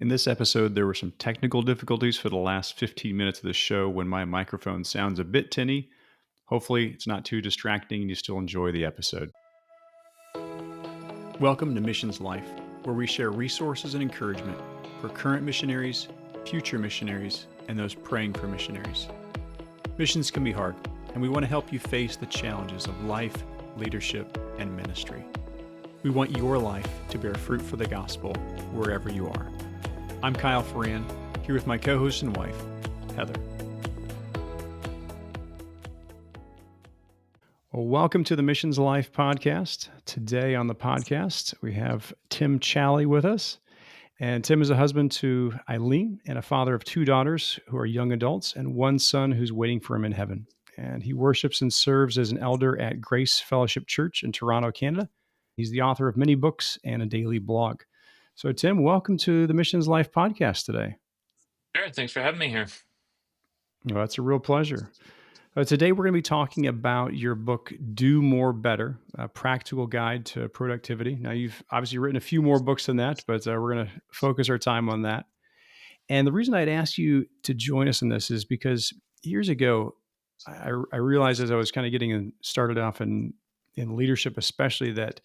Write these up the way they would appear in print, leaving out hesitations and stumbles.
In this episode, there were some technical difficulties for the last 15 minutes of the show when my microphone sounds a bit tinny. Hopefully, it's not too distracting and you still enjoy the episode. Welcome to Missions Life, where we share resources and encouragement for current missionaries, future missionaries, and those praying for missionaries. Missions can be hard, and we want to help you face the challenges of life, leadership, and ministry. We want your life to bear fruit for the gospel wherever you are. I'm Kyle Ferran, here with my co-host and wife, Heather. Well, welcome to the Missions Life podcast. Today on the podcast, we have Tim Challies with us. And Tim is a husband to Eileen and a father of two daughters who are young adults and one son who's waiting for him in heaven. And he worships and serves as an elder at Grace Fellowship Church in Toronto, Canada. He's the author of many books and a daily blog. So, Tim, welcome to the Missions Life podcast today. Sure. Thanks for having me here. Well, it's a real pleasure. Today, we're going to be talking about your book, Do More Better, a practical guide to productivity. Now, you've obviously written a few more books than that, but we're going to focus our time on that. And the reason I'd asked you to join us in this is because years ago, I realized as I was kind of getting started off in leadership, especially, that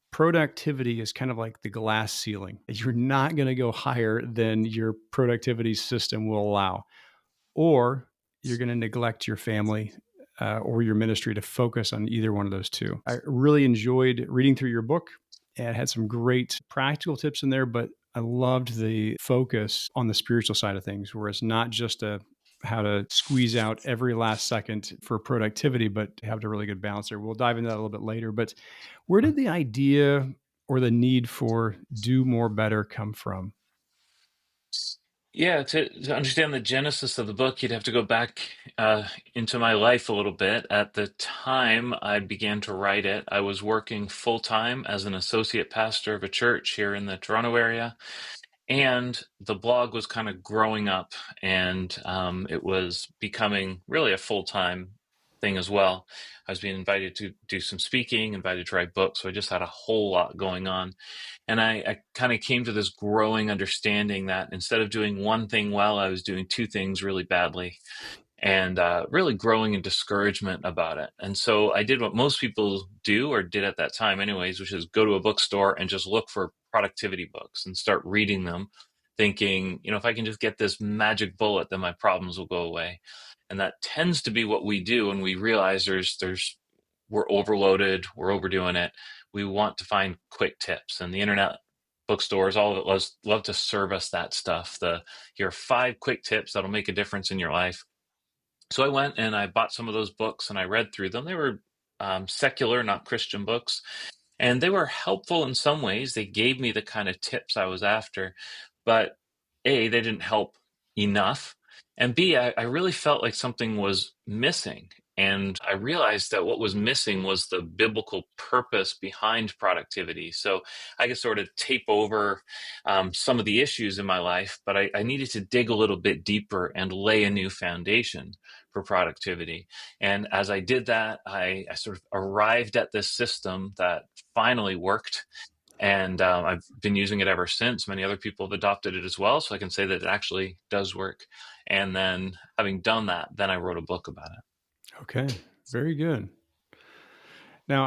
productivity is kind of like the glass ceiling. You're not going to go higher than your productivity system will allow, or you're going to neglect your family or your ministry to focus on either one of those two. I really enjoyed reading through your book and had some great practical tips in there, but I loved the focus on the spiritual side of things, where it's not just how to squeeze out every last second for productivity, but have a really good balance there. We'll dive into that a little bit later. But where did the idea or the need for do more better come from? Yeah, to understand the genesis of the book, you'd have to go back into my life a little bit. At the time I began to write it, I was working full-time as an associate pastor of a church here in the Toronto area. And the blog was kind of growing up, and it was becoming really a full-time thing as well. I was being invited to do some speaking, invited to write books, so I just had a whole lot going on. And I kind of came to this growing understanding that instead of doing one thing well, I was doing two things really badly, and really growing in discouragement about it. And so I did what most people do, or did at that time anyways, which is go to a bookstore and just look for productivity books and start reading them, thinking, if I can just get this magic bullet, then my problems will go away. And that tends to be what we do when we realize we're overloaded, we're overdoing it. We want to find quick tips, and the internet bookstores, all of it, love to serve us that stuff. Here are 5 quick tips that'll make a difference in your life. So I went and I bought some of those books and I read through them. They were secular, not Christian books, and they were helpful in some ways. They gave me the kind of tips I was after, but A, they didn't help enough, and B, I really felt like something was missing. And I realized that what was missing was the biblical purpose behind productivity. So I could sort of tape over some of the issues in my life, but I needed to dig a little bit deeper and lay a new foundation for productivity. And as I did that, I sort of arrived at this system that finally worked. And I've been using it ever since. Many other people have adopted it as well. So I can say that it actually does work. And then having done that, then I wrote a book about it. Okay, very good. Now,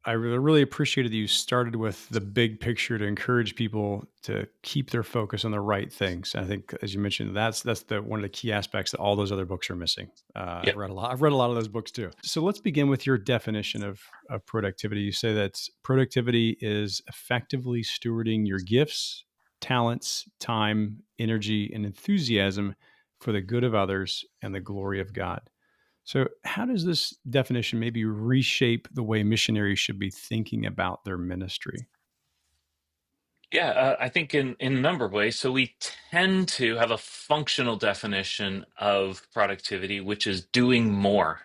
I really appreciated that you started with the big picture to encourage people to keep their focus on the right things. I think, as you mentioned, that's one of the key aspects that all those other books are missing. Yep. I've read a lot of those books too. So let's begin with your definition of productivity. You say that productivity is effectively stewarding your gifts, talents, time, energy, and enthusiasm for the good of others and the glory of God. So how does this definition maybe reshape the way missionaries should be thinking about their ministry? Yeah, I think in a number of ways. So we tend to have a functional definition of productivity, which is doing more,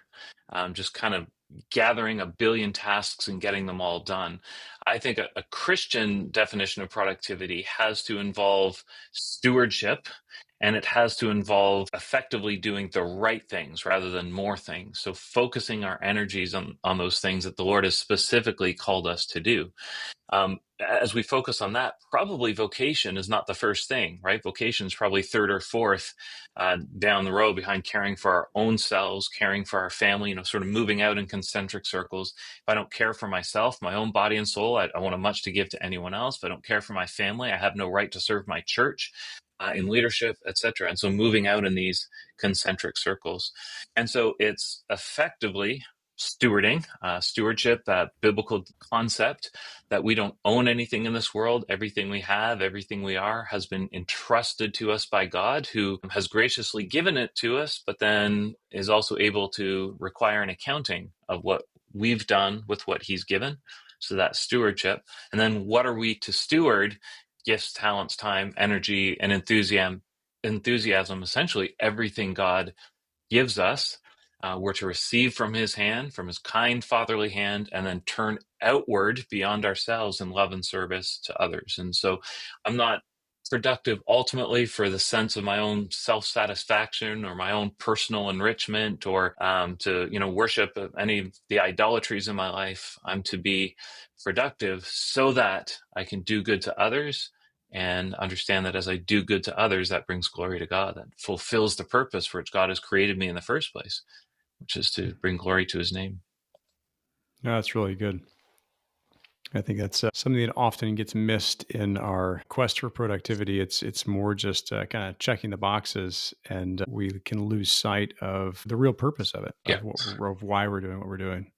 just kind of gathering a billion tasks and getting them all done. I think a Christian definition of productivity has to involve stewardship And it has to involve effectively doing the right things rather than more things. So focusing our energies on those things that the Lord has specifically called us to do. As we focus on that, probably vocation is not the first thing, right? Vocation is probably third or fourth down the road behind caring for our own selves, caring for our family, sort of moving out in concentric circles. If I don't care for myself, my own body and soul, I won't have much to give to anyone else. If I don't care for my family, I have no right to serve my church in leadership, etc. And so moving out in these concentric circles. And so it's effectively stewarding, stewardship, that biblical concept that we don't own anything in this world. Everything we have, everything we are has been entrusted to us by God, who has graciously given it to us, but then is also able to require an accounting of what we've done with what he's given. So that's stewardship. And then what are we to steward? Gifts, talents, time, energy, and enthusiasm, essentially everything God gives us. We're to receive from his hand, from his kind fatherly hand, and then turn outward beyond ourselves in love and service to others. And so I'm not productive ultimately for the sense of my own self-satisfaction or my own personal enrichment or to worship any of the idolatries in my life. I'm to be productive so that I can do good to others and understand that as I do good to others, that brings glory to God, that fulfills the purpose for which God has created me in the first place, which is to bring glory to his name. No, that's really good. I think that's something that often gets missed in our quest for productivity. It's more just kind of checking the boxes, and we can lose sight of the real purpose of it, Yeah. of why we're doing what we're doing.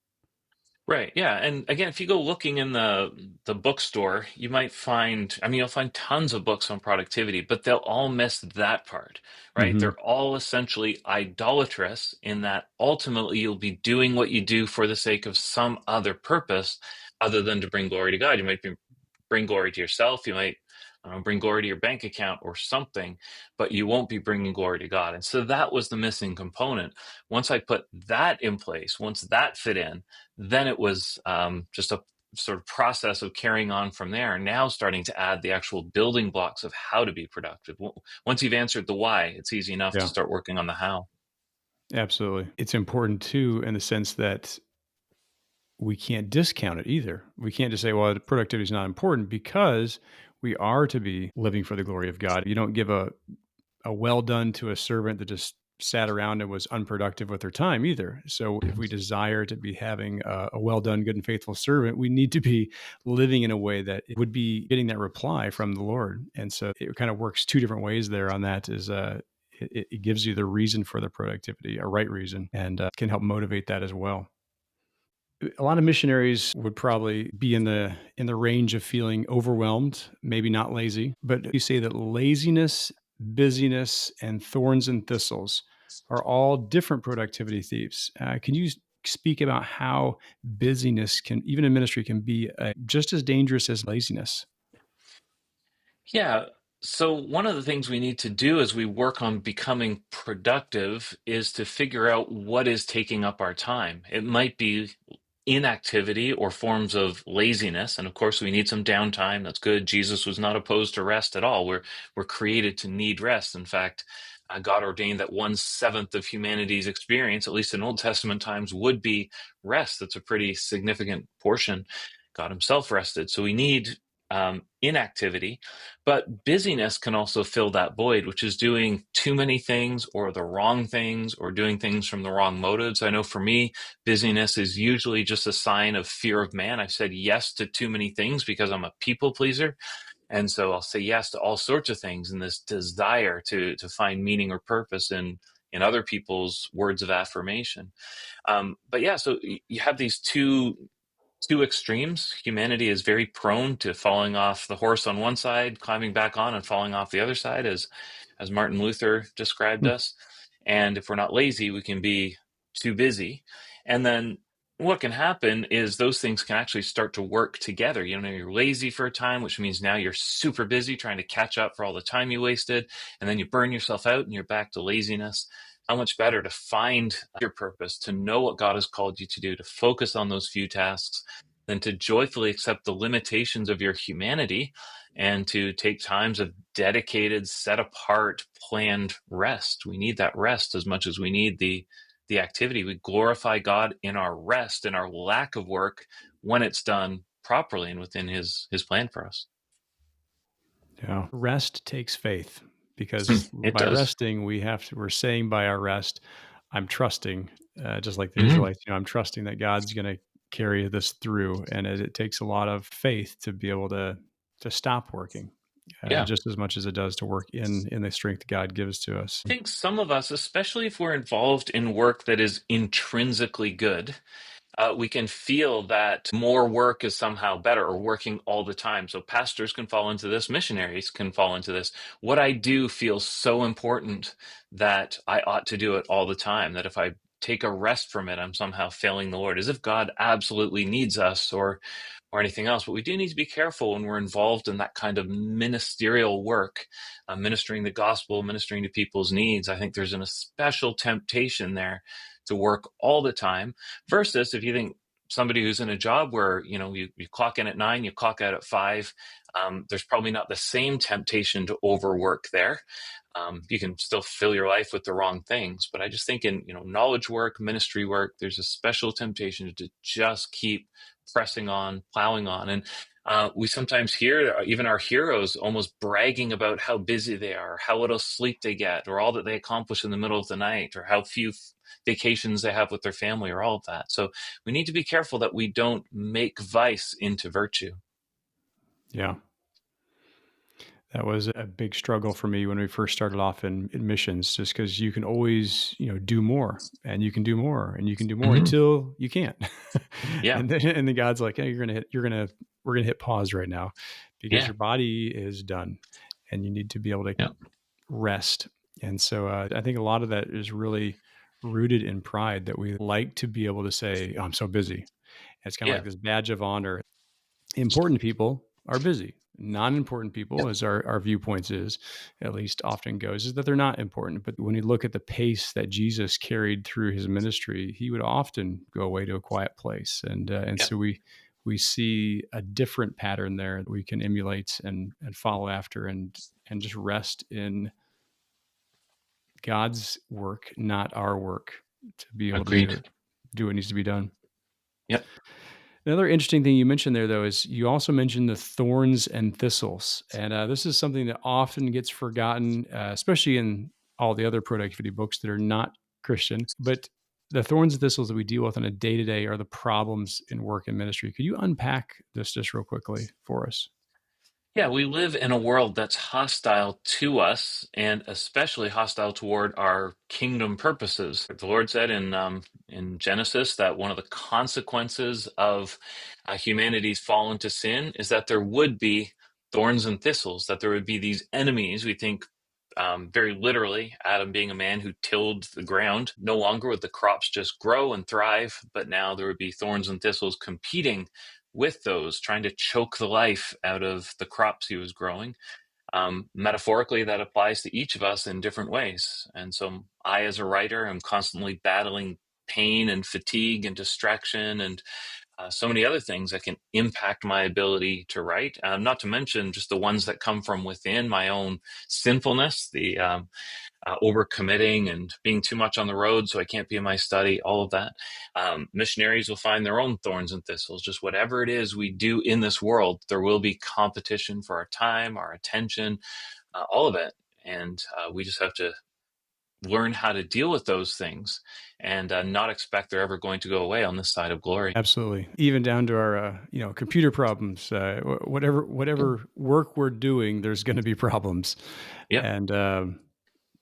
Right. Yeah. And again, if you go looking in the bookstore, you might find, you'll find tons of books on productivity, but they'll all miss that part, right? Hmm. They're all essentially idolatrous in that ultimately you'll be doing what you do for the sake of some other purpose other than to bring glory to God. You might bring glory to yourself. You might bring glory to your bank account or something, but you won't be bringing glory to God. And so that was the missing component. Once I put that in place, once that fit in, then it was just a sort of process of carrying on from there, and now starting to add the actual building blocks of how to be productive. Once you've answered the why, it's easy enough to Yeah, start working on the how. absolutely. It's important too, in the sense that we can't discount it either. We can't just say, well, productivity is not important, because we are to be living for the glory of God. You don't give a well done to a servant that just sat around and was unproductive with their time either. So if we desire to be having a well done, good and faithful servant, we need to be living in a way that it would be getting that reply from the Lord. And so it kind of works two different ways there on that. Is it gives you the reason for the productivity, a right reason, and can help motivate that as well. A lot of missionaries would probably be in the range of feeling overwhelmed, maybe not lazy, but you say that laziness, busyness, and thorns and thistles are all different productivity thieves. Can you speak about how busyness can, even in ministry, can be just as dangerous as laziness? Yeah. So, one of the things we need to do as we work on becoming productive is to figure out what is taking up our time. It might be inactivity or forms of laziness. And of course, we need some downtime. That's good. Jesus was not opposed to rest at all. We're created to need rest. In fact, God ordained that 1/7 of humanity's experience, at least in Old Testament times, would be rest. That's a pretty significant portion. God himself rested. So we need inactivity, but busyness can also fill that void, which is doing too many things or the wrong things or doing things from the wrong motives. I know for me, busyness is usually just a sign of fear of man. I've said yes to too many things because I'm a people pleaser. And so I'll say yes to all sorts of things in this desire to find meaning or purpose in other people's words of affirmation. But yeah, so you have these two extremes. Humanity is very prone to falling off the horse on one side, climbing back on, and falling off the other side, as Martin Luther described Hmm. us. And if we're not lazy, we can be too busy. And then what can happen is those things can actually start to work together. You're lazy for a time, which means now you're super busy trying to catch up for all the time you wasted. And then you burn yourself out and you're back to laziness. How much better to find your purpose, to know what God has called you to do, to focus on those few tasks, than to joyfully accept the limitations of your humanity and to take times of dedicated, set apart, planned rest. We need that rest as much as we need the activity. We glorify God in our rest, in our lack of work, when it's done properly and within his plan for us. Yeah. Rest takes faith because It by does. resting, we're saying by our rest, I'm trusting, just like the Hmm. Israelites, I'm trusting that God's going to carry this through. And it takes a lot of faith to be able to stop working, Yeah. just as much as it does to work in the strength God gives to us. I think some of us, especially if we're involved in work that is intrinsically good, we can feel that more work is somehow better or working all the time. So pastors can fall into this, missionaries can fall into this. What I do feels so important that I ought to do it all the time, that if I take a rest from it, I'm somehow failing the Lord, as if God absolutely needs us or anything else. But we do need to be careful when we're involved in that kind of ministerial work, ministering the gospel, ministering to people's needs. I think there's a special temptation there to work all the time versus if you think somebody who's in a job where you clock in at 9, you clock out at 5. There's probably not the same temptation to overwork there. You can still fill your life with the wrong things, but I just think in knowledge work, ministry work, there's a special temptation to just keep pressing on, plowing on, and we sometimes hear even our heroes almost bragging about how busy they are, how little sleep they get, or all that they accomplish in the middle of the night, or how few vacations they have with their family, or all of that. So we need to be careful that we don't make vice into virtue. Yeah. That was a big struggle for me when we first started off in missions, just because you can always, do more and you can do more and you can do more Hmm. until you can't. Yeah, And then God's like, hey, we're going to hit pause right now because yeah, your body is done and you need to be able to yeah. rest. And so I think a lot of that is really rooted in pride that we like to be able to say, oh, I'm so busy. It's kind of like Yeah. this badge of honor. Important people are busy. Non-important people, Yep. as our viewpoints is, at least often goes, is that they're not important. But when you look at the pace that Jesus carried through his ministry, he would often go away to a quiet place, and Yep. so we see a different pattern there that we can emulate and follow after, and just rest in God's work, not our work, to be able to Agreed. do what needs to be done. Yep. Another interesting thing you mentioned there, though, is you also mentioned the thorns and thistles. And this is something that often gets forgotten, especially in all the other productivity books that are not Christian. But the thorns and thistles that we deal with on a day to day are the problems in work and ministry. Could you unpack this just real quickly for us? Yeah, we live in a world that's hostile to us and especially hostile toward our kingdom purposes. The Lord said in Genesis that one of the consequences of humanity's fall into sin is that there would be thorns and thistles, that there would be these enemies. We think very literally, Adam being a man who tilled the ground. No longer would the crops just grow and thrive, but now there would be thorns and thistles competing with those, trying to choke the life out of the crops he was growing. Metaphorically, that applies to each of us in different ways. And so I, as a writer, am constantly battling pain and fatigue and distraction and so many other things that can impact my ability to write. Not to mention just the ones that come from within my own sinfulness, the overcommitting and being too much on the road so I can't be in my study, all of that. Missionaries will find their own thorns and thistles. Just whatever it is we do in this world, there will be competition for our time, our attention, all of it. And we just have to learn how to deal with those things and not expect they're ever going to go away on this side of glory. Absolutely. Even down to our, computer problems, whatever work we're doing, there's going to be problems. Yep. And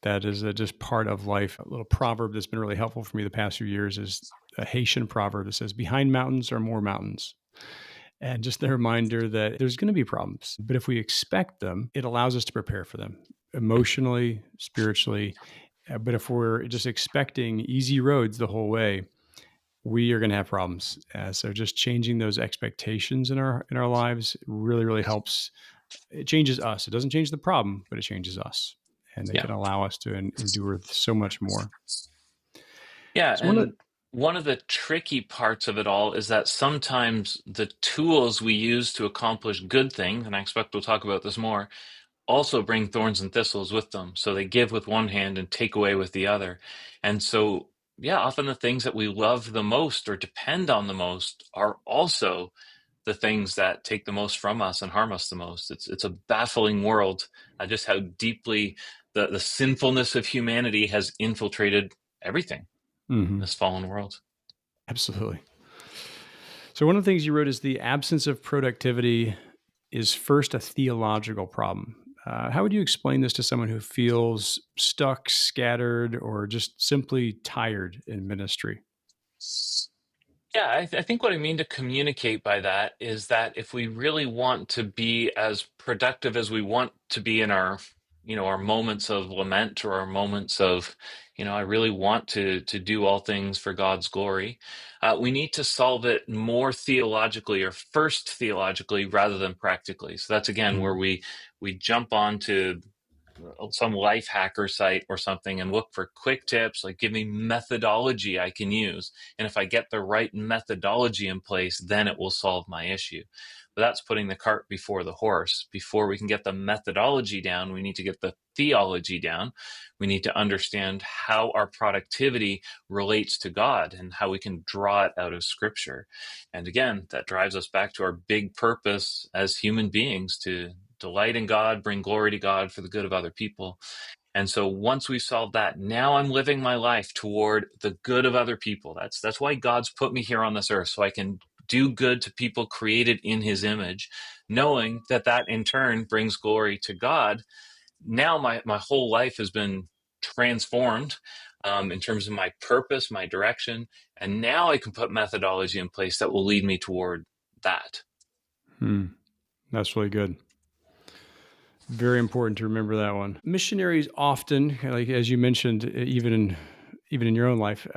that is just part of life. A little proverb that's been really helpful for me the past few years is a Haitian proverb that says, behind mountains are more mountains. And just the reminder that there's going to be problems, but if we expect them, it allows us to prepare for them emotionally, spiritually. But if we're just expecting easy roads the whole way, we are going to have problems. So just changing those expectations in our lives really, really helps. It changes us. It doesn't change the problem, but it changes us, and it Yeah. can allow us to endure so much more. Yeah. So one of And One of the tricky parts of it all is that sometimes the tools we use to accomplish good things, and I expect we'll talk about this more, also bring thorns and thistles with them. So they give with one hand and take away with the other. And so, yeah, often the things that we love the most or depend on the most are also the things that take the most from us and harm us the most. It's a baffling world, just how deeply the sinfulness of humanity has infiltrated everything in Hmm. this fallen world. Absolutely. So, one of the things you wrote is the absence of productivity is first a theological problem. How would you explain this to someone who feels stuck, scattered, or just simply tired in ministry? Yeah, I think what I mean to communicate by that is that if we really want to be as productive as we want to be in our, our moments of lament or our moments of, I really want to do all things for God's glory, we need to solve it more theologically or first theologically rather than practically. So that's again where Mm. we jump onto some life hacker site or something and look for quick tips, like give me methodology I can use. And if I get the right methodology in place, then it will solve my issue. But that's putting the cart before the horse. Before we can get the methodology down, we need to get the theology down. We need to understand how our productivity relates to God and how we can draw it out of Scripture. And again, that drives us back to our big purpose as human beings to delight in God, bring glory to God for the good of other people. And so once we solve that, now I'm living my life toward the good of other people. That's why God's put me here on this earth, so I can do good to people created in his image, knowing that that in turn brings glory to God. Now my whole life has been transformed in terms of my purpose, my direction, and now I can put methodology in place that will lead me toward that. Hmm. That's really good. Very important to remember that one. Missionaries often, like as you mentioned, even in your own life,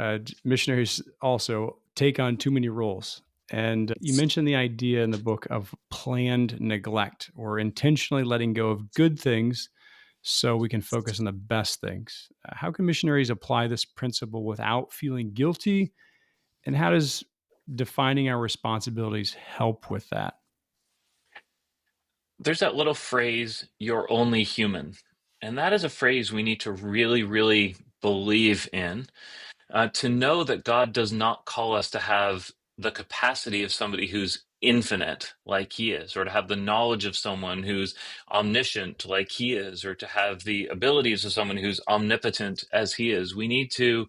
missionaries also take on too many roles. And you mentioned the idea in the book of planned neglect or intentionally letting go of good things so we can focus on the best things. How can missionaries apply this principle without feeling guilty? And how does defining our responsibilities help with that? There's that little phrase, you're only human. And that is a phrase we need to really, really believe in, to know that God does not call us to have the capacity of somebody who's infinite like he is, or to have the knowledge of someone who's omniscient like he is, or to have the abilities of someone who's omnipotent as he is. We need to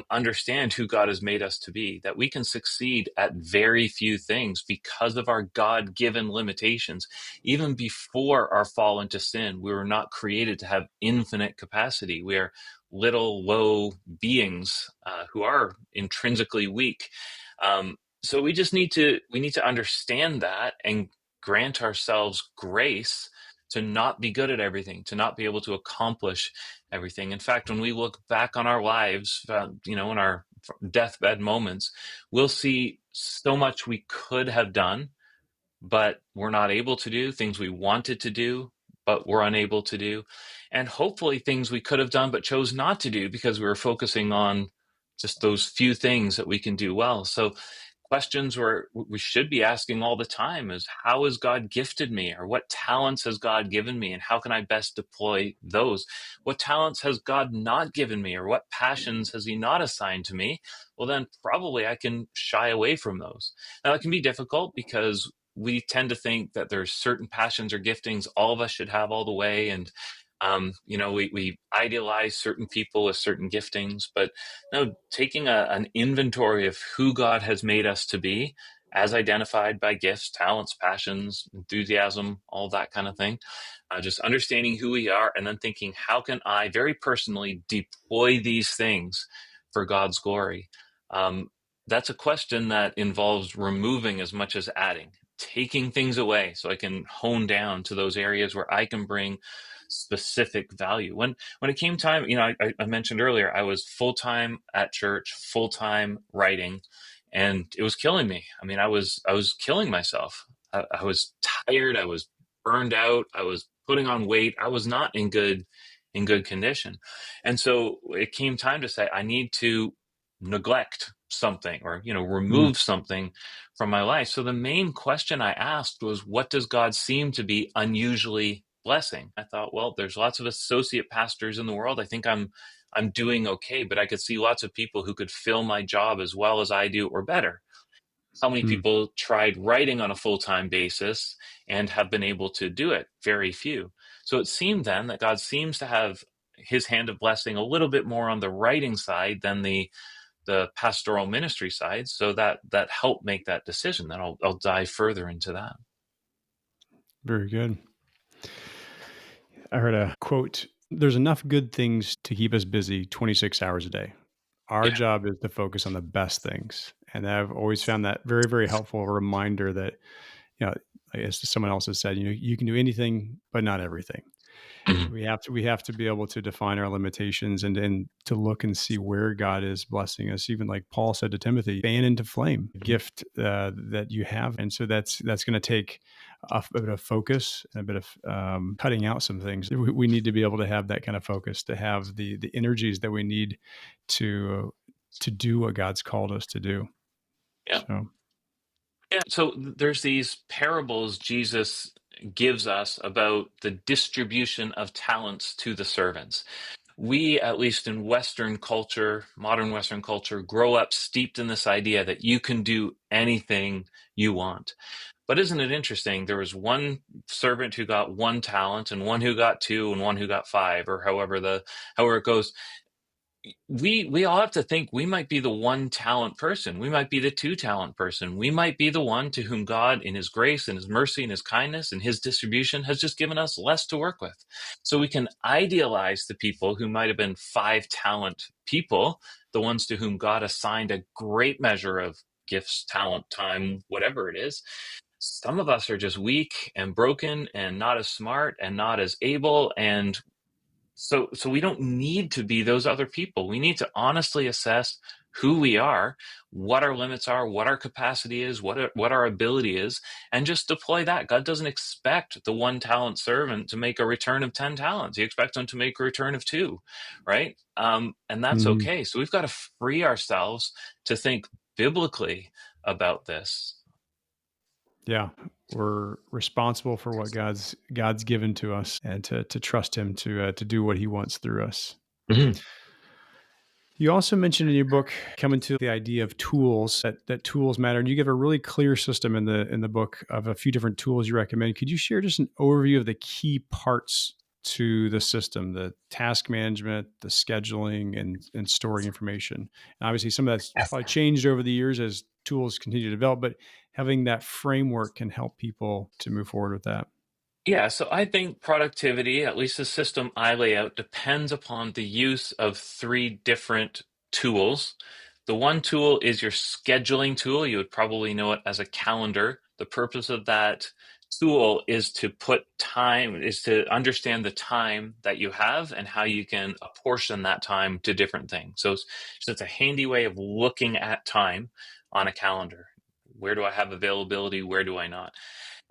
understand who God has made us to be, that we can succeed at very few things because of our God given limitations. Even before our fall into sin, we were not created to have infinite capacity. We are little low beings who are intrinsically weak. So we need to understand that and grant ourselves grace to not be good at everything, to not be able to accomplish everything. In fact, when we look back on our lives, in our deathbed moments, we'll see so much we could have done but we're not able to do, things we wanted to do, but we're unable to do, and hopefully things we could have done but chose not to do because we were focusing on just those few things that we can do well. So questions we should be asking all the time is, how has God gifted me, or what talents has God given me, and how can I best deploy those? What talents has God not given me, or what passions has he not assigned to me? Well, then probably I can shy away from those. Now it can be difficult because we tend to think that there's certain passions or giftings all of us should have all the way, and we idealize certain people with certain giftings. But no, taking an inventory of who God has made us to be, as identified by gifts, talents, passions, enthusiasm, all that kind of thing, just understanding who we are, and then thinking, how can I very personally deploy these things for God's glory? That's a question that involves removing as much as adding, taking things away so I can hone down to those areas where I can bring specific value. When it came time, I mentioned earlier, I was full time at church, full time writing, and it was killing me. I mean, I was killing myself. I was tired. I was burned out. I was putting on weight. I was not in good condition, and so it came time to say I need to neglect something, or Mm, remove something from my life. So the main question I asked was, what does God seem to be unusually blessing? I thought, well, there's lots of associate pastors in the world. I think I'm doing okay, but I could see lots of people who could fill my job as well as I do or better. How many mm, people tried writing on a full-time basis and have been able to do it? Very few. So it seemed then that God seems to have his hand of blessing a little bit more on the writing side than the pastoral ministry side. So that helped make that decision. Then I'll dive further into that. very good. I heard a quote: "There's enough good things to keep us busy 26 hours a day. Our Yeah. job is to focus on the best things." And I've always found that very, very helpful reminder that, you know, as someone else has said, you can do anything, but not everything. Mhm. We have to be able to define our limitations and to look and see where God is blessing us. Even like Paul said to Timothy, fan into flame gift that you have, and so that's going to take a bit of focus and a bit of cutting out some things. We need to be able to have that kind of focus, to have the energies that we need to do what God's called us to do. Yeah. So, Yeah. So there's these parables Jesus gives us about the distribution of talents to the servants. We, at least in Western culture, modern Western culture, grow up steeped in this idea that you can do anything you want. But isn't it interesting? There was one servant who got one talent, and one who got two, and one who got five, or however it goes. We all have to think we might be the one talent person. We might be the two talent person. We might be the one to whom God, in his grace and his mercy and his kindness and his distribution, has just given us less to work with. So we can idealize the people who might have been five talent people, the ones to whom God assigned a great measure of gifts, talent, time, whatever it is. Some of us are just weak and broken and not as smart and not as able, and so we don't need to be those other people. We need to honestly assess who we are, what our limits are, what our capacity is, what our ability is, and just deploy that. God doesn't expect the one talent servant to make a return of 10 talents. He expects them to make a return of two, right? And that's mhm. okay. So we've got to free ourselves to think biblically about this. Yeah, we're responsible for what God's given to us, and to trust Him to do what He wants through us. Mhm. You also mentioned in your book coming to the idea of tools, that tools matter, and you give a really clear system in the book of a few different tools you recommend. Could you share just an overview of the key parts to the system, the task management, the scheduling, and storing information? And obviously, some of that's probably changed over the years as tools continue to develop, but having that framework can help people to move forward with that. Yeah, so I think productivity, at least the system I lay out, depends upon the use of three different tools. The one tool is your scheduling tool. You would probably know it as a calendar. The purpose of that tool is to understand the time that you have and how you can apportion that time to different things. So it's a handy way of looking at time on a calendar. Where do I have availability? Where do I not?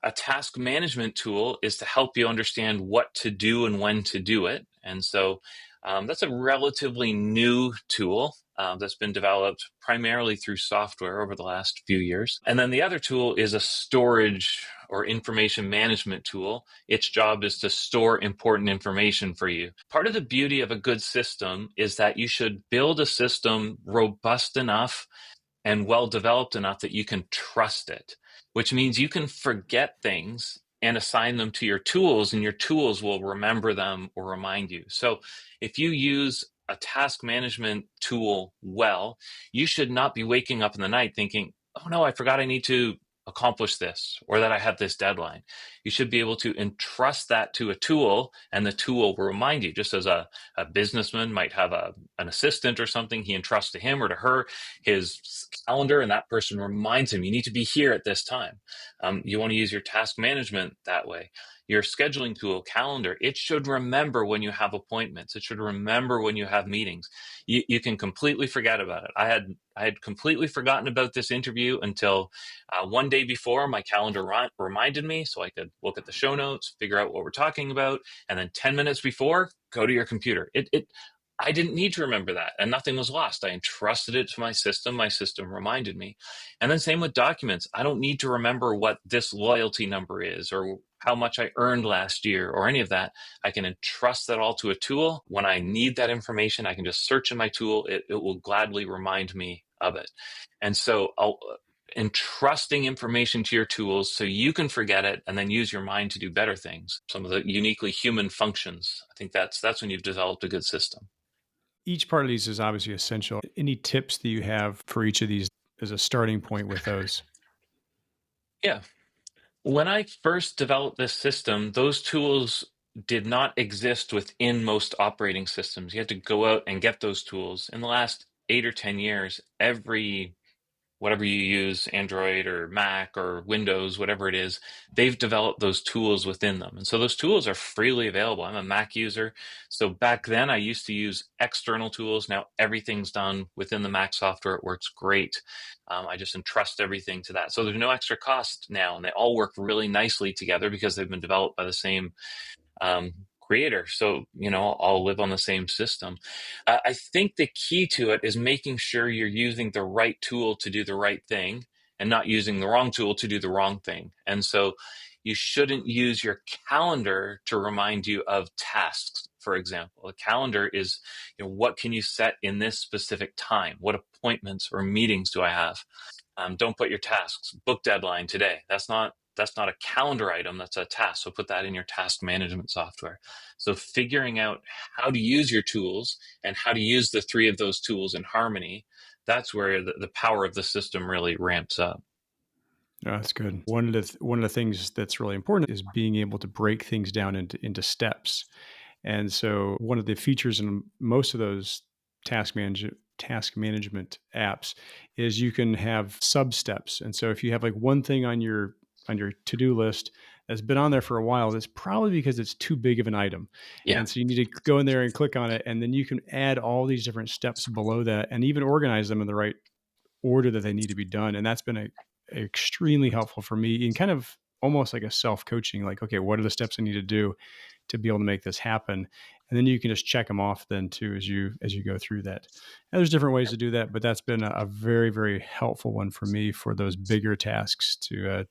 A task management tool is to help you understand what to do and when to do it. And so that's a relatively new tool that's been developed primarily through software over the last few years. And then the other tool is a storage or information management tool. Its job is to store important information for you. Part of the beauty of a good system is that you should build a system robust enough and well developed enough that you can trust it, which means you can forget things and assign them to your tools, and your tools will remember them or remind you. So if you use a task management tool well, you should not be waking up in the night thinking, oh no, I forgot I need to accomplish this or that I have this deadline. You should be able to entrust that to a tool, and the tool will remind you, just as a businessman might have an assistant or something he entrusts to him or to her his calendar, and that person reminds him, you need to be here at this time. You want to use your task management that way. Your scheduling tool, calendar, it should remember when you have appointments. It should remember when you have meetings. You can completely forget about it. I had completely forgotten about this interview until one day before my calendar reminded me, so I could look at the show notes, figure out what we're talking about, and then 10 minutes before, go to your computer. I didn't need to remember that, and nothing was lost. I entrusted it to my system. My system reminded me. And then same with documents. I don't need to remember what this loyalty number is or how much I earned last year or any of that. I can entrust that all to a tool. When I need that information, I can just search in my tool. It will gladly remind me of it. And so entrusting information to your tools so you can forget it and then use your mind to do better things. Some of the uniquely human functions. I think that's when you've developed a good system. Each part of these is obviously essential. Any tips that you have for each of these as a starting point with those? Yeah. When I first developed this system, those tools did not exist within most operating systems. You had to go out and get those tools. In the last 8 or 10 years, every whatever you use, Android or Mac or Windows, whatever it is, they've developed those tools within them. And so those tools are freely available. I'm a Mac user. So back then I used to use external tools. Now everything's done within the Mac software. It works great. I just entrust everything to that. So there's no extra cost now, and they all work really nicely together because they've been developed by the same creator. So, all live on the same system. I think the key to it is making sure you're using the right tool to do the right thing and not using the wrong tool to do the wrong thing. And so you shouldn't use your calendar to remind you of tasks, for example. A calendar is, what can you set in this specific time? What appointments or meetings do I have? Don't put your tasks, book deadline today. That's not a calendar item, that's a task. So put that in your task management software. So figuring out how to use your tools and how to use the three of those tools in harmony, that's where the power of the system really ramps up. Oh, that's good. One of the things that's really important is being able to break things down into steps. And so one of the features in most of those task management apps is you can have sub steps. And so if you have like one thing on your to-do list that's been on there for a while, that's probably because it's too big of an item. Yeah. And so you need to go in there and click on it, and then you can add all these different steps below that and even organize them in the right order that they need to be done. And that's been extremely helpful for me in kind of almost like a self-coaching, like, okay, what are the steps I need to do to be able to make this happen? And then you can just check them off then too as you go through that. And there's different ways to do that, but that's been a very, very helpful one for me for those bigger tasks to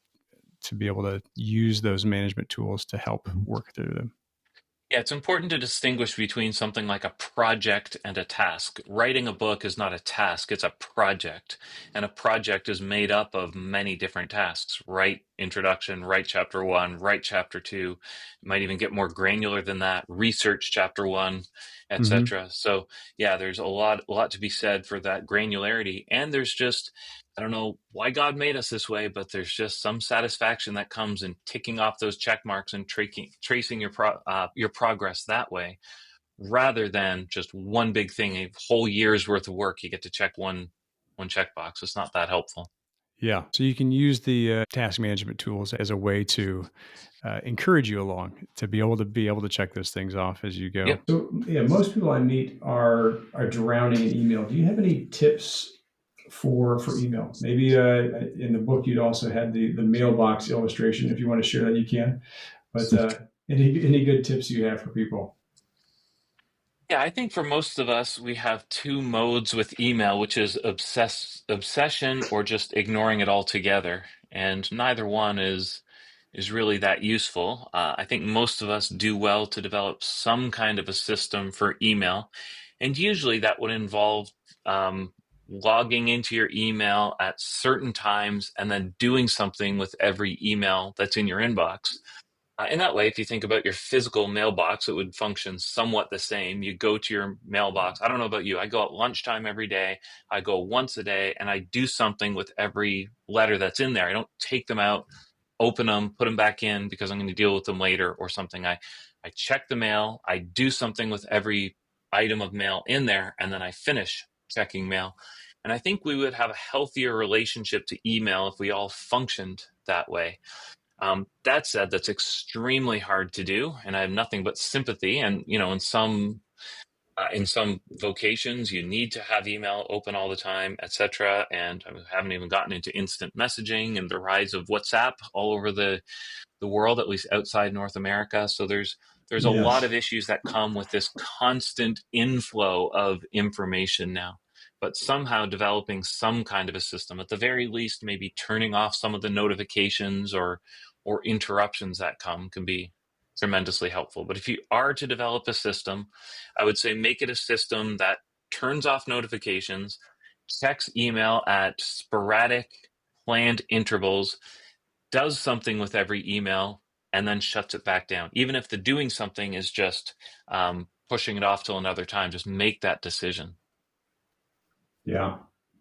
be able to use those management tools to help work through them. Yeah, it's important to distinguish between something like a project and a task. Writing a book is not a task, it's a project. And a project is made up of many different tasks. Write introduction, write chapter one, write chapter two. It might even get more granular than that. Research chapter one, Hmm. etc. So yeah, there's a lot to be said for that granularity. And there's just I don't know why God made us this way, but there's just some satisfaction that comes in ticking off those check marks and tracing your progress that way, rather than just one big thing, a whole year's worth of work. You get to check one checkbox. It's not that helpful. Yeah. So you can use the task management tools as a way to encourage you along to be able to check those things off as you go. Yep. So yeah, most people I meet are drowning in email. Do you have any tips for email? Maybe in the book you'd also had the mailbox illustration. If you want to share that, you can. But any good tips you have for people? Yeah, I think for most of us, we have two modes with email, which is obsession or just ignoring it altogether. And neither one is really that useful. I think most of us do well to develop some kind of a system for email. And usually that would involve logging into your email at certain times and then doing something with every email that's in your inbox. In that way, if you think about your physical mailbox, it would function somewhat the same. You go to your mailbox. I don't know about you. I go at lunchtime every day. I go once a day and I do something with every letter that's in there. I don't take them out, open them, put them back in because I'm going to deal with them later or something. I check the mail. I do something with every item of mail in there, and then I finish checking mail. And I think we would have a healthier relationship to email if we all functioned that way. That said, that's extremely hard to do, and I have nothing but sympathy. And in some vocations, you need to have email open all the time, etc. And I haven't even gotten into instant messaging and the rise of WhatsApp all over the world, at least outside North America. So there's There's a lot Yes. of issues that come with this constant inflow of information now. But somehow developing some kind of a system, at the very least, maybe turning off some of the notifications or interruptions that come, can be tremendously helpful. But if you are to develop a system, I would say make it a system that turns off notifications, checks email at sporadic, planned intervals, does something with every email, and then shuts it back down. Even if the doing something is just pushing it off till another time, just make that decision. Yeah.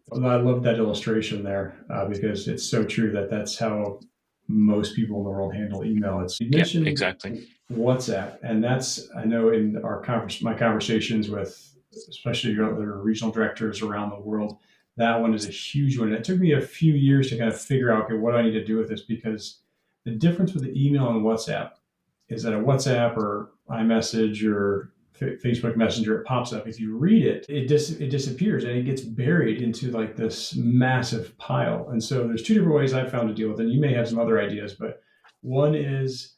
Well, I love that illustration there because it's so true that that's how most people in the world handle email. It's you Yeah, mentioned exactly. WhatsApp, and that's I know in my conversations with especially other regional directors around the world, that one is a huge one. It took me a few years to kind of figure out okay, what do I need to do with this because the difference with the email and WhatsApp is that a WhatsApp or iMessage or Facebook Messenger, it pops up. If you read it, it disappears and it gets buried into like this massive pile. And so there's two different ways I've found to deal with it. And you may have some other ideas, but one is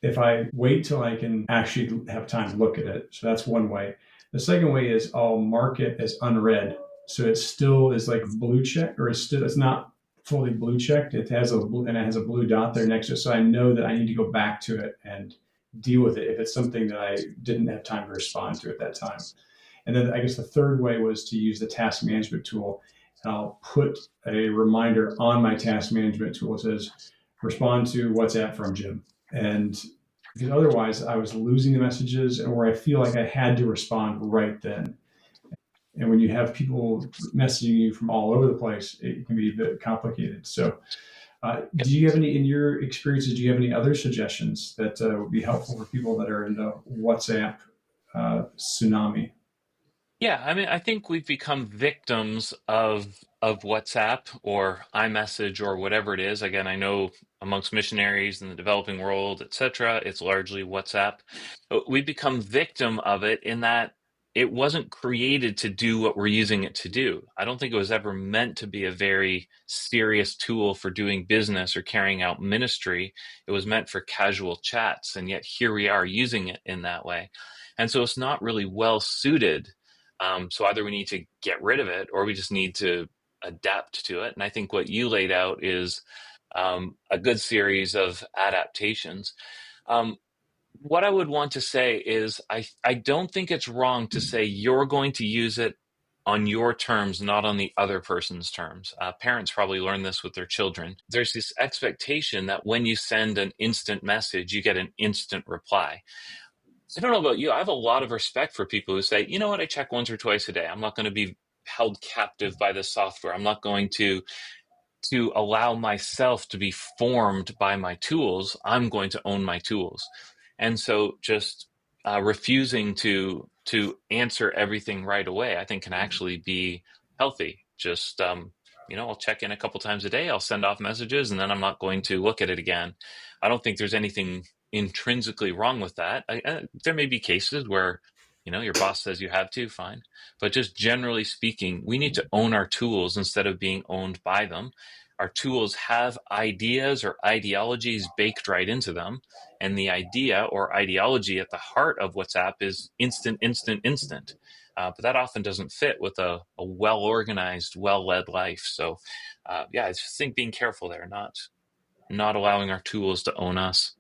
if I wait till I can actually have time to look at it. So that's one way. The second way is I'll mark it as unread. So it still is like blue check, or it's not fully blue checked. It has and it has a blue dot there next to it. So I know that I need to go back to it and deal with it if it's something that I didn't have time to respond to at that time. And then I guess the third way was to use the task management tool. And I'll put a reminder on my task management tool. It says, respond to WhatsApp from Jim. And because otherwise I was losing the messages and where I feel like I had to respond right then. And when you have people messaging you from all over the place, it can be a bit complicated. So, Yeah. do you have any, in your experiences, do you have any other suggestions that would be helpful for people that are in the WhatsApp tsunami? Yeah, I mean, I think we've become victims of WhatsApp or iMessage or whatever it is. Again, I know amongst missionaries in the developing world, etc., it's largely WhatsApp. But we've become victim of it in that it wasn't created to do what we're using it to do. I don't think it was ever meant to be a very serious tool for doing business or carrying out ministry. It was meant for casual chats, and yet here we are using it in that way. And so it's not really well suited, so either we need to get rid of it or we just need to adapt to it. And I think what you laid out is a good series of adaptations. Um, what I would want to say is I don't think it's wrong to say you're going to use it on your terms, not on the other person's terms. Parents probably learn this with their children. There's this expectation that when you send an instant message, you get an instant reply. I don't know about you. I have a lot of respect for people who say, you know what, I check once or twice a day. I'm not going to be held captive by this software. I'm not going to allow myself to be formed by my tools. I'm going to own my tools. And so just refusing to answer everything right away, I think can actually be healthy. Just I'll check in a couple times a day. I'll send off messages, and then I'm not going to look at it again. I don't think there's anything intrinsically wrong with that. There may be cases where your boss says you have to, fine. But just generally speaking, we need to own our tools instead of being owned by them. Our tools have ideas or ideologies baked right into them. And the idea or ideology at the heart of WhatsApp is instant, instant, instant. But that often doesn't fit with a well organized, well led life. So, yeah, I just think being careful there, not allowing our tools to own us.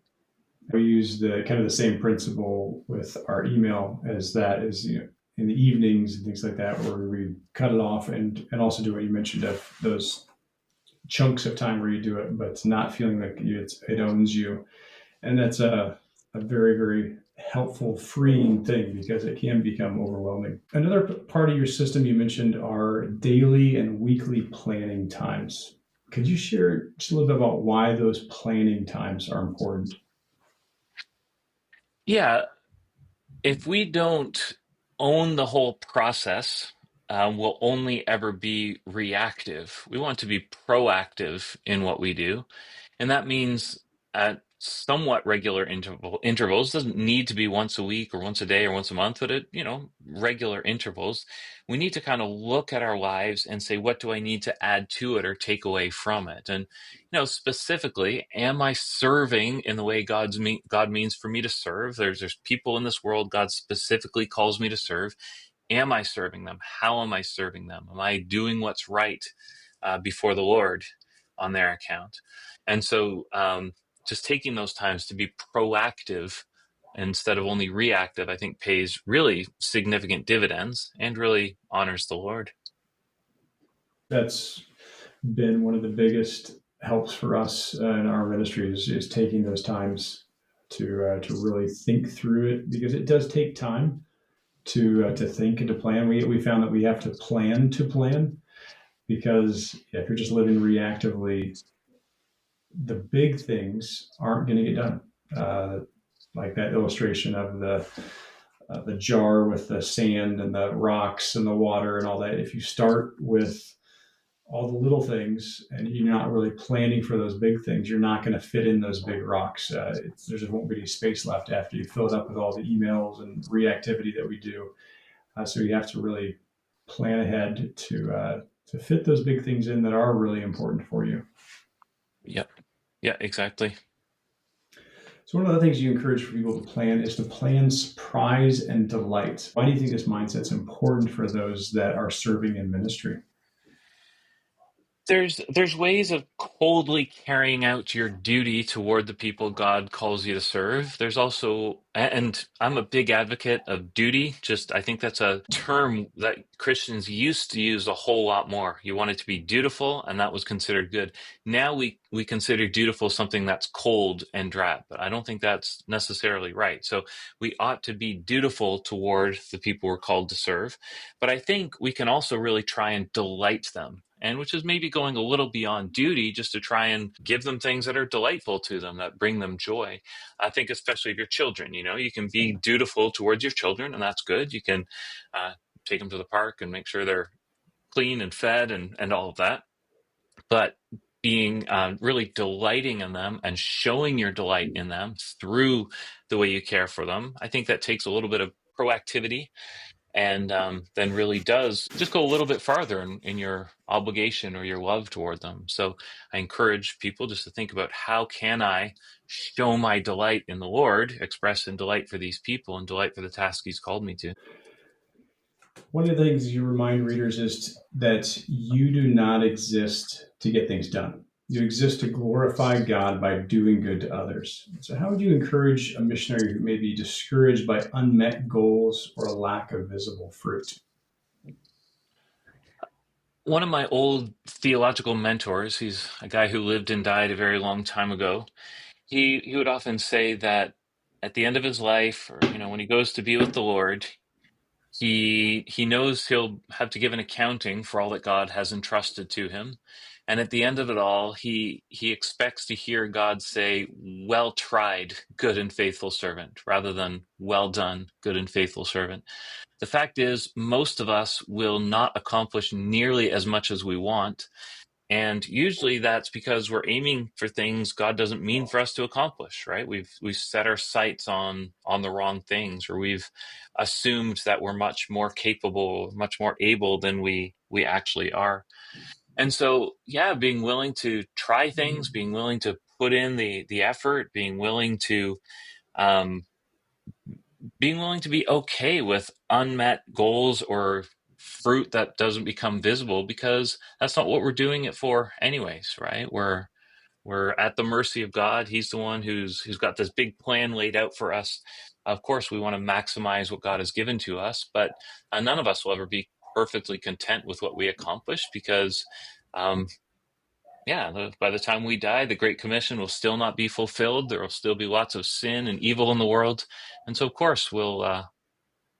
We use the kind of the same principle with our email as that is, in the evenings and things like that, where we cut it off and also do what you mentioned of those chunks of time where you do it, but it's not feeling like it owns you. And that's a very, very helpful, freeing thing because it can become overwhelming. Another part of your system you mentioned are daily and weekly planning times. Could you share just a little bit about why those planning times are important? Yeah, if we don't own the whole process, we'll only ever be reactive. We want to be proactive in what we do. And that means somewhat regular intervals. Doesn't need to be once a week or once a day or once a month, but at, regular intervals. We need to kind of look at our lives and say, what do I need to add to it or take away from it? And, specifically, am I serving in the way God means for me to serve? There's people in this world God specifically calls me to serve. Am I serving them? How am I serving them? Am I doing what's right before the Lord on their account? And so, just taking those times to be proactive instead of only reactive, I think pays really significant dividends and really honors the Lord. That's been one of the biggest helps for us in our ministry is taking those times to really think through it, because it does take time to think and to plan. We found that we have to plan, because if you're just living reactively, the big things aren't going to get done. Like that illustration of the jar with the sand and the rocks and the water and all that. If you start with all the little things and you're not really planning for those big things, you're not going to fit in those big rocks. There just won't be any space left after you fill it up with all the emails and reactivity that we do. So you have to really plan ahead to fit those big things in that are really important for you. Yep. Yeah, exactly. So one of the things you encourage for people to plan is to plan surprise and delight. Why do you think this mindset's important for those that are serving in ministry? There's ways of coldly carrying out your duty toward the people God calls you to serve. There's also, and I'm a big advocate of duty. Just I think that's a term that Christians used to use a whole lot more. You wanted to be dutiful, and that was considered good. Now we consider dutiful something that's cold and drab, but I don't think that's necessarily right. So we ought to be dutiful toward the people we're called to serve. But I think we can also really try and delight them, and which is maybe going a little beyond duty, just to try and give them things that are delightful to them, that bring them joy. I think especially if your children, you can be dutiful towards your children, and that's good. You can take them to the park and make sure they're clean and fed and all of that. But being really delighting in them and showing your delight in them through the way you care for them, I think that takes a little bit of proactivity, and then really does just go a little bit farther in your obligation or your love toward them. So I encourage people just to think about, how can I show my delight in the Lord, express in delight for these people and delight for the task He's called me to. One of the things you remind readers is that you do not exist to get things done. You exist to glorify God by doing good to others. So, how would you encourage a missionary who may be discouraged by unmet goals or a lack of visible fruit? One of my old theological mentors, he's a guy who lived and died a very long time ago. He would often say that at the end of his life, or when he goes to be with the Lord, he knows he'll have to give an accounting for all that God has entrusted to him. And at the end of it all, he expects to hear God say, "Well tried, good and faithful servant," rather than "Well done, good and faithful servant." The fact is, most of us will not accomplish nearly as much as we want. And usually that's because we're aiming for things God doesn't mean for us to accomplish, right? We've set our sights on the wrong things, or we've assumed that we're much more capable, much more able than we actually are. And so, yeah, being willing to try things, being willing to put in the effort, um, being willing to be okay with unmet goals or fruit that doesn't become visible, because that's not what we're doing it for anyways, right? We're at the mercy of God. He's the one who's got this big plan laid out for us. Of course, we want to maximize what God has given to us, but none of us will ever be perfectly content with what we accomplish, because um, yeah, by the time we die, the Great Commission will still not be fulfilled. There will still be lots of sin and evil in the world, and so of course we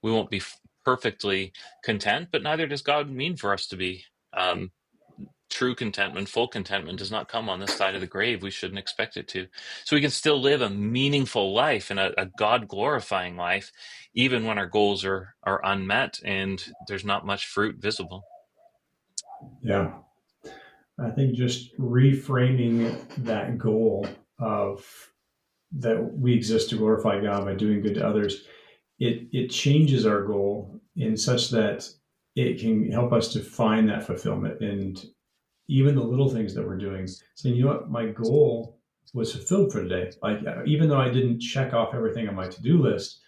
won't be perfectly content. But neither does God mean for us to be. True contentment, full contentment, does not come on this side of the grave. We shouldn't expect it to. So we can still live a meaningful life and a God glorifying life, even when our goals are unmet and there's not much fruit visible. Yeah, I think just reframing that goal of that we exist to glorify God by doing good to others, it changes our goal in such that it can help us to find that fulfillment and even the little things that we're doing, saying, you know what, my goal was fulfilled for today. Like, even though I didn't check off everything on my to-do list,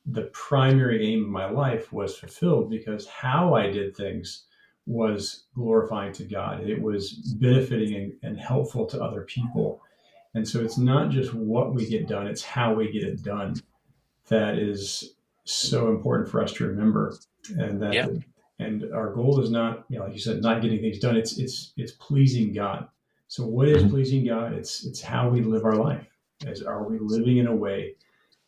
the primary aim of my life was fulfilled because how I did things was glorifying to God. It was benefiting and helpful to other people. And so it's not just what we get done, it's how we get it done that is so important for us to remember. And Yeah. and our goal is not, like you said, not getting things done. It's pleasing God. So what is pleasing God? It's how we live our life. Are we living in a way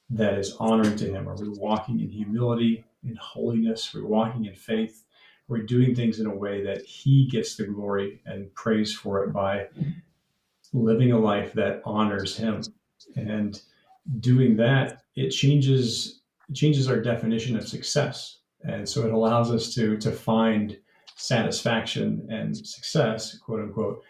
that is honoring to Him? Are we walking in humility, in holiness? Are we walking in faith? We're doing things in a way that He gets the glory and praise for it by living a life that honors Him. And doing that, it changes our definition of success. And so it allows us to find satisfaction and success, quote unquote,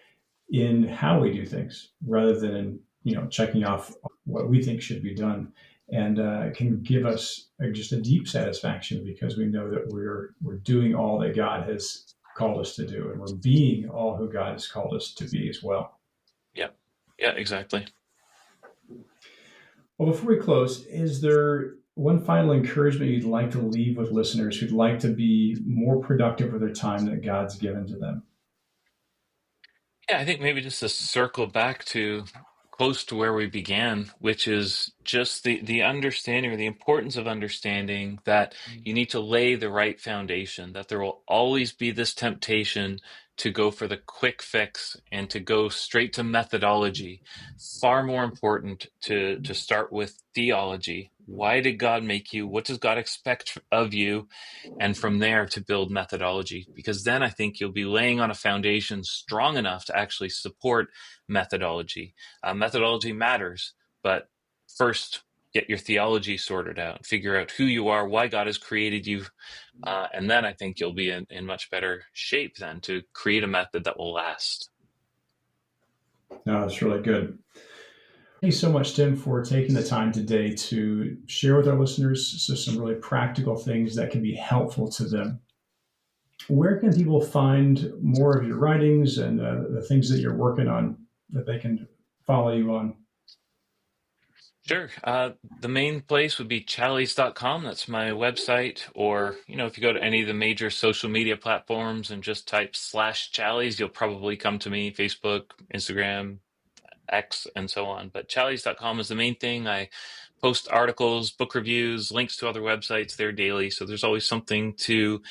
in how we do things rather than in checking off what we think should be done. And it can give us just a deep satisfaction because we know that we're doing all that God has called us to do, and we're being all who God has called us to be as well. Yeah. Yeah, exactly. Well, before we close, is there one final encouragement you'd like to leave with listeners who'd like to be more productive with their time that God's given to them? Yeah, I think maybe just to circle back to close to where we began, which is just the understanding or the importance of understanding that you need to lay the right foundation, that there will always be this temptation to go for the quick fix and to go straight to methodology. Far more important to start with theology. Why did God make you? What does God expect of you? And from there to build methodology, because then I think you'll be laying on a foundation strong enough to actually support methodology. Methodology matters, but first get your theology sorted out, figure out who you are, why God has created you, and then I think you'll be in much better shape then to create a method that will last. No, that's really good. Thank you so much, Tim, for taking the time today to share with our listeners some really practical things that can be helpful to them. Where can people find more of your writings and the things that you're working on that they can follow you on? Sure. The main place would be challies.com. That's my website. Or, if you go to any of the major social media platforms and just type /Challies, you'll probably come to me, Facebook, Instagram, X, and so on. But challies.com is the main thing. I post articles, book reviews, links to other websites there daily. So there's always something to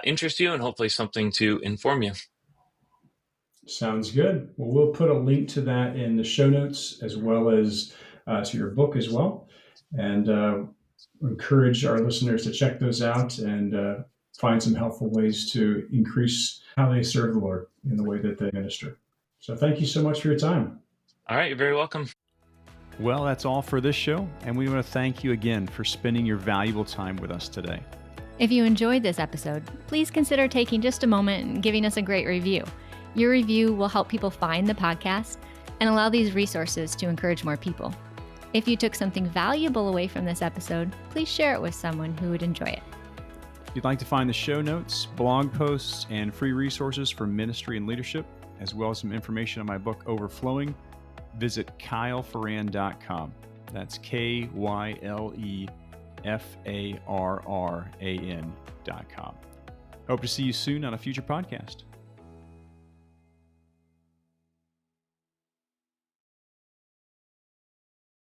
interest you and hopefully something to inform you. Sounds good. Well, we'll put a link to that in the show notes as well as to your book as well. And encourage our listeners to check those out and find some helpful ways to increase how they serve the Lord in the way that they minister. So thank you so much for your time. All right. You're very welcome. Well, that's all for this show. And we want to thank you again for spending your valuable time with us today. If you enjoyed this episode, please consider taking just a moment and giving us a great review. Your review will help people find the podcast and allow these resources to encourage more people. If you took something valuable away from this episode, please share it with someone who would enjoy it. If you'd like to find the show notes, blog posts, and free resources for ministry and leadership, as well as some information on my book, Overflowing, visit kylefarran.com. That's KYLEFARRAN.com. Hope to see you soon on a future podcast.